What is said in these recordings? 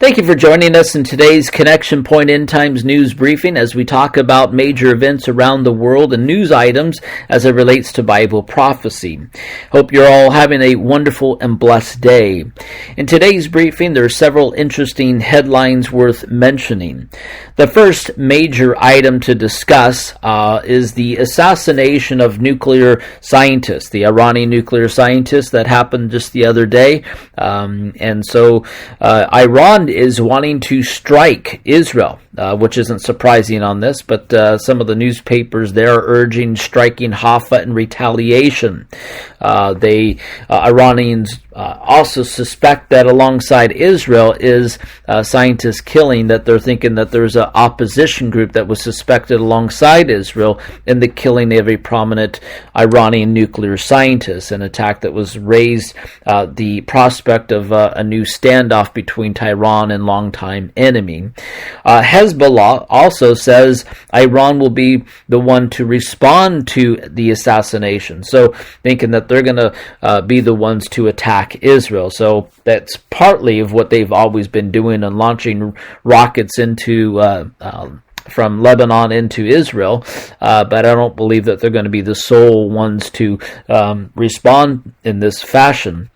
Thank you for joining us in today's Connection Point End Times News Briefing as we talk about major events around the world and news items as it relates to Bible prophecy. Hope you're all having a wonderful and blessed day. In today's briefing, there are several interesting headlines worth mentioning. The first major item to discuss is the assassination of nuclear scientists, the Iranian nuclear scientists that happened just the other day. Iran is wanting to strike Israel, which isn't surprising on this, but some of the newspapers there are urging striking Haifa in retaliation. Iranians also suspect that alongside Israel is scientist killing, that they're thinking that there's an opposition group that was suspected alongside Israel in the killing of a prominent Iranian nuclear scientist, an attack that was raised the prospect of a new standoff between Tehran and longtime enemy. Hezbollah also says Iran will be the one to respond to the assassination, so thinking that they're going to be the ones to attack Israel. So that's partly of what they've always been doing and launching rockets into from Lebanon into Israel, but I don't believe that they're going to be the sole ones to respond in this fashion.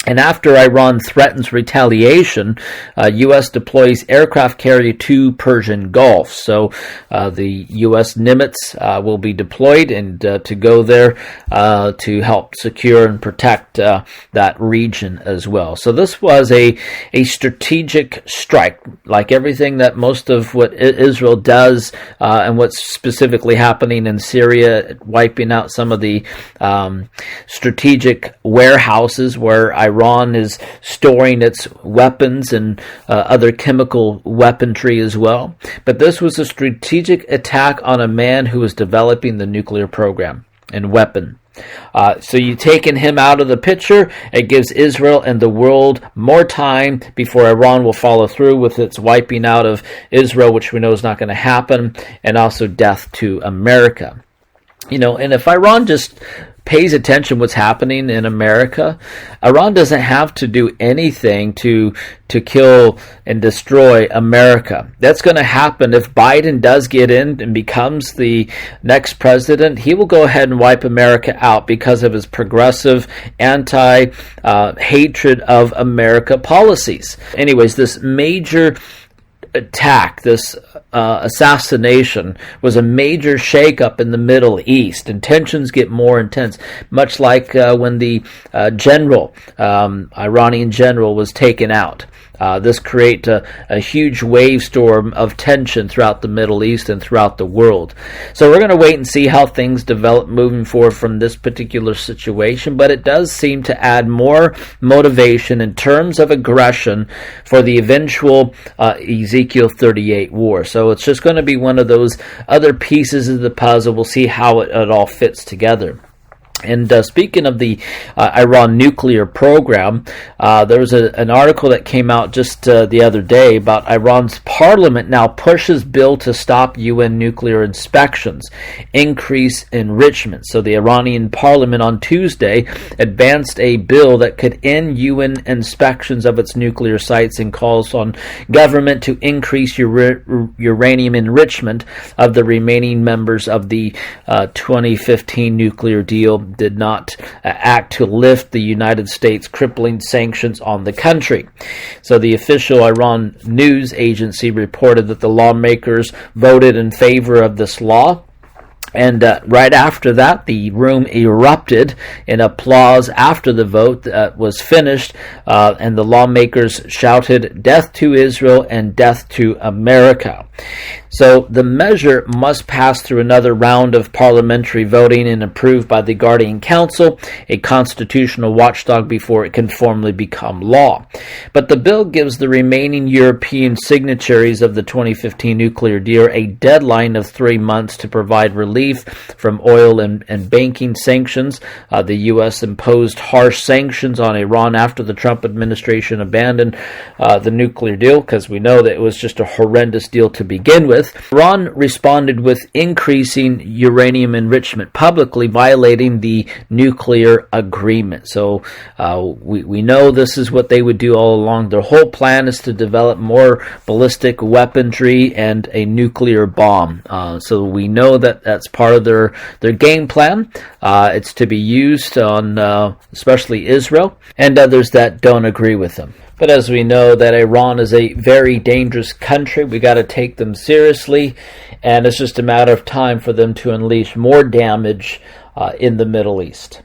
And after Iran threatens retaliation, U.S. deploys aircraft carrier to Persian Gulf. So the U.S. Nimitz will be deployed and to go there to help secure and protect that region as well. So this was a strategic strike, like everything that most of what Israel does and what's specifically happening in Syria, wiping out some of the strategic warehouses where Iran is storing its weapons and other chemical weaponry as well. But this was a strategic attack on a man who was developing the nuclear program and weapon. So you taking him out of the picture, it gives Israel and the world more time before Iran will follow through with its wiping out of Israel, which we know is not going to happen, and also death to America. You know, and if Iran just pays attention what's happening in America, Iran doesn't have to do anything to kill and destroy America. That's going to happen if Biden does get in and becomes the next president. He will go ahead and wipe America out because of his progressive anti-hatred of America policies. Anyways, this major attack, this assassination, was a major shakeup in the Middle East, and tensions get more intense, much like when the Iranian general was taken out. This created a huge wave storm of tension throughout the Middle East and throughout the world. So we're going to wait and see how things develop moving forward from this particular situation, but it does seem to add more motivation in terms of aggression for the eventual Ezekiel 38 war. So it's just going to be one of those other pieces of the puzzle. We'll see how it all fits together. And speaking of the Iran nuclear program, there was an article that came out just the other day about Iran's parliament now pushes bill to stop UN nuclear inspections, increase enrichment. So the Iranian parliament on Tuesday advanced a bill that could end UN inspections of its nuclear sites and calls on government to increase uranium enrichment of the remaining members of the 2015 nuclear deal did not act to lift the United States' crippling sanctions on the country. So the official Iran news agency reported that the lawmakers voted in favor of this law. And right after that, the room erupted in applause after the vote was finished, and the lawmakers shouted, "Death to Israel and death to America." So the measure must pass through another round of parliamentary voting and approved by the Guardian Council, a constitutional watchdog, before it can formally become law. But the bill gives the remaining European signatories of the 2015 nuclear deal a deadline of 3 months to provide relief relief from oil and banking sanctions. The U.S. imposed harsh sanctions on Iran after the Trump administration abandoned the nuclear deal, because we know that it was just a horrendous deal to begin with. Iran responded with increasing uranium enrichment publicly, violating the nuclear agreement. So we know this is what they would do all along. Their whole plan is to develop more ballistic weaponry and a nuclear bomb. So we know that that's part of their game plan. It's to be used on especially Israel and others that don't agree with them. But as we know that Iran is a very dangerous country, we got to take them seriously, and it's just a matter of time for them to unleash more damage in the Middle East.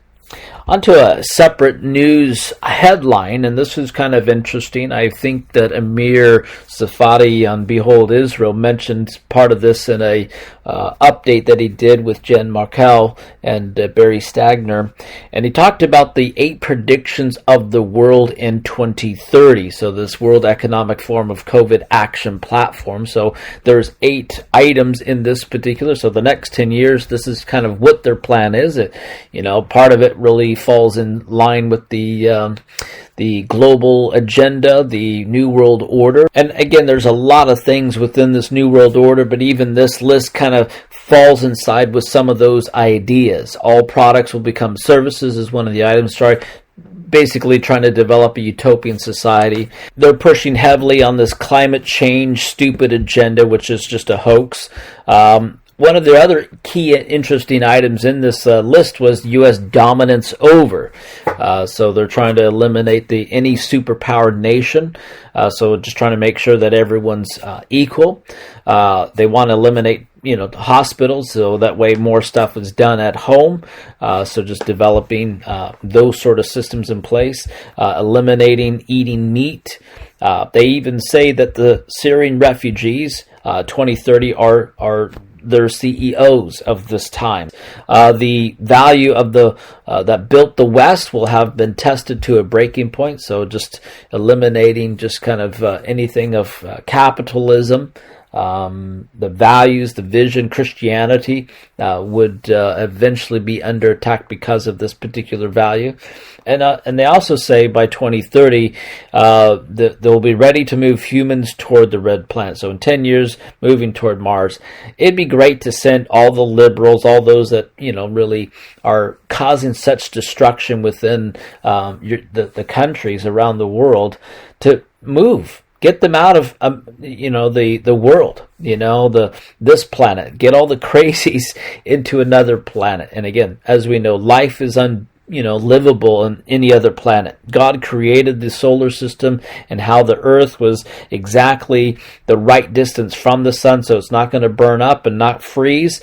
Onto a separate news headline, and this is kind of interesting. I think that Amir Safadi on Behold Israel mentioned part of this in a update that he did with Jen Markell and Barry Stagner, and he talked about the 8 predictions of the world in 2030. So this World Economic Forum of COVID Action Platform. So there's 8 items in this particular. So the next 10 years, this is kind of what their plan is. Part of it really falls in line with the global agenda, the New World Order. And again, there's a lot of things within this New World Order, but even this list kind of falls inside with some of those ideas. All products will become services is one of the items. Basically trying to develop a utopian society. They're pushing heavily on this climate change stupid agenda, which is just a hoax. One of the other key interesting items in this list was U.S. dominance over. So they're trying to eliminate any superpowered nation. So just trying to make sure that everyone's equal. They want to eliminate hospitals, so that way more stuff is done at home. So just developing those sort of systems in place. Eliminating eating meat. They even say that the Syrian refugees, 2030, are their CEOs of this time. The value of that built the West will have been tested to a breaking point. So just eliminating just kind of anything of capitalism. The values, the vision, Christianity would eventually be under attack because of this particular value. And they also say by 2030 they'll be ready to move humans toward the red planet. So in 10 years, moving toward Mars. It'd be great to send all the liberals, all those that really are causing such destruction within the countries around the world, to move. Get them out of the world, this planet. Get all the crazies into another planet. And again, as we know, life is livable on any other planet. God created the solar system and how the Earth was exactly the right distance from the sun, so it's not going to burn up and not freeze.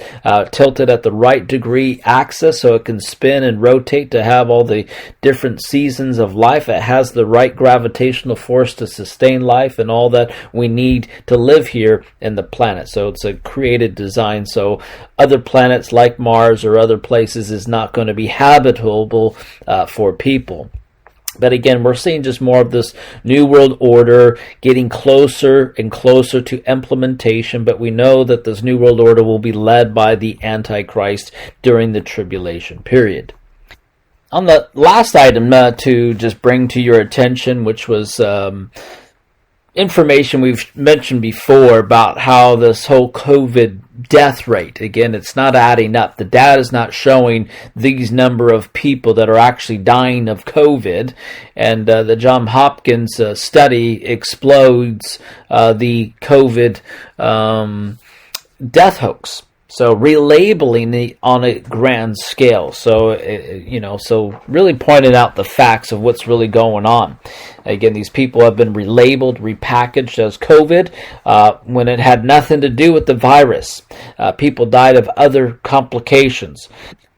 Tilted at the right degree axis so it can spin and rotate to have all the different seasons of life. It has the right gravitational force to sustain life and all that we need to live here in the planet. So it's a created design. So other planets like Mars or other places is not going to be habitable for people. But again, we're seeing just more of this New World Order getting closer and closer to implementation, but we know that this New World Order will be led by the Antichrist during the tribulation period. On the last item to just bring to your attention, which was information we've mentioned before about how this whole COVID death rate, again, it's not adding up. The data is not showing these number of people that are actually dying of COVID. And the Johns Hopkins study explodes the COVID death hoax. So relabeling it on a grand scale. So, so really pointing out the facts of what's really going on. Again, these people have been relabeled, repackaged as COVID when it had nothing to do with the virus. People died of other complications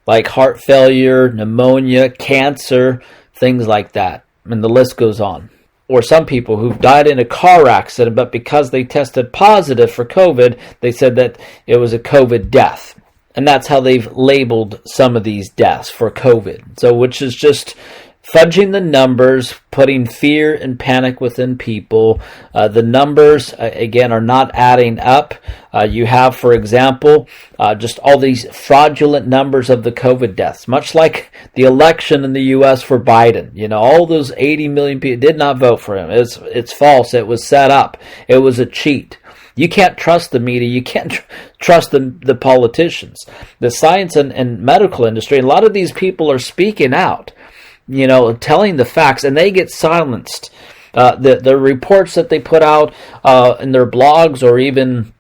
like heart failure, pneumonia, cancer, things like that. And the list goes on. Or some people who've died in a car accident, but because they tested positive for COVID, they said that it was a COVID death. And that's how they've labeled some of these deaths for COVID. So, which is just fudging the numbers, putting fear and panic within people. The numbers, again, are not adding up. You have, for example, just all these fraudulent numbers of the COVID deaths, much like the election in the U.S. for Biden. All those 80 million people did not vote for him. It's false. It was set up. It was a cheat. You can't trust the media. You can't trust the politicians. The science and medical industry, a lot of these people are speaking out, telling the facts, and they get silenced. The reports that they put out in their blogs, or even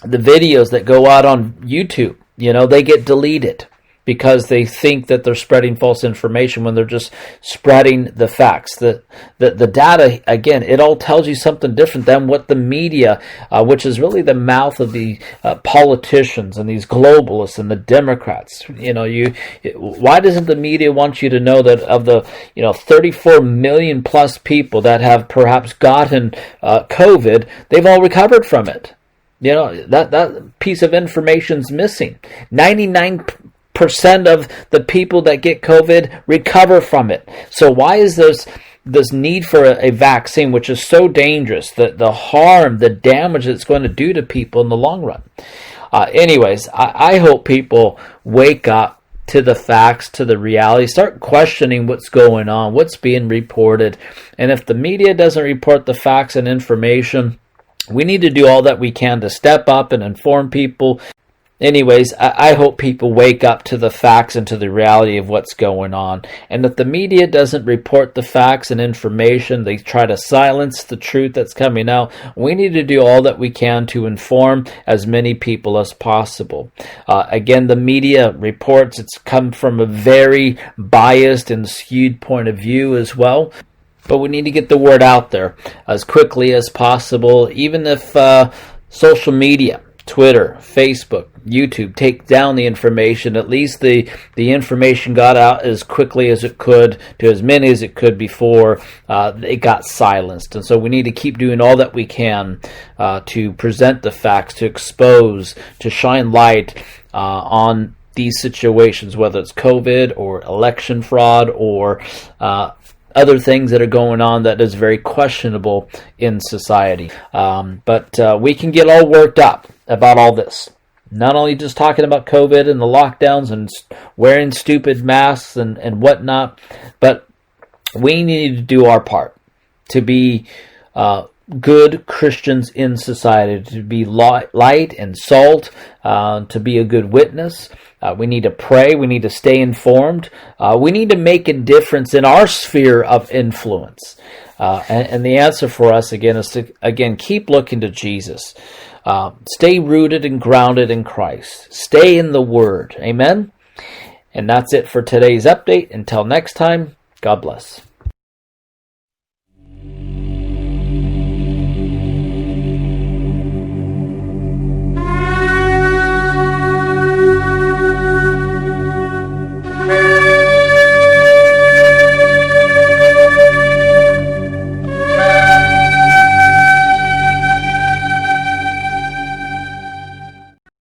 the videos that go out on YouTube, they get deleted because they think that they're spreading false information when they're just spreading the facts. The data, again, it all tells you something different than what the media, which is really the mouth of the politicians and these globalists and the Democrats. Why doesn't the media want you to know that of the 34 million plus people that have perhaps gotten COVID, they've all recovered from it? That piece of information's missing. 99% of the people that get COVID recover from it. So why is this need for a vaccine, which is so dangerous, the harm, the damage it's going to do to people in the long run? Anyways, I hope people wake up to the facts, to the reality, start questioning what's going on, what's being reported. And if the media doesn't report the facts and information, we need to do all that we can to step up and inform people. Anyways, I hope people wake up to the facts and to the reality of what's going on. And if the media doesn't report the facts and information, they try to silence the truth that's coming out, we need to do all that we can to inform as many people as possible. Again, the media reports, it's come from a very biased and skewed point of view as well. But we need to get the word out there as quickly as possible, even if social media, Twitter, Facebook, YouTube take down the information. At least the information got out as quickly as it could to as many as it could before it got silenced. And so we need to keep doing all that we can to present the facts, to expose, to shine light on these situations, whether it's COVID or election fraud or other things that are going on that is very questionable in society. But we can get all worked up about all this. Not only just talking about COVID and the lockdowns and wearing stupid masks and whatnot, but we need to do our part to be good Christians in society, to be light and salt, to be a good witness. We need to pray. We need to stay informed. We need to make a difference in our sphere of influence. And the answer for us, again, is to, keep looking to Jesus. Stay rooted and grounded in Christ. Stay in the Word. Amen? And that's it for today's update. Until next time, God bless.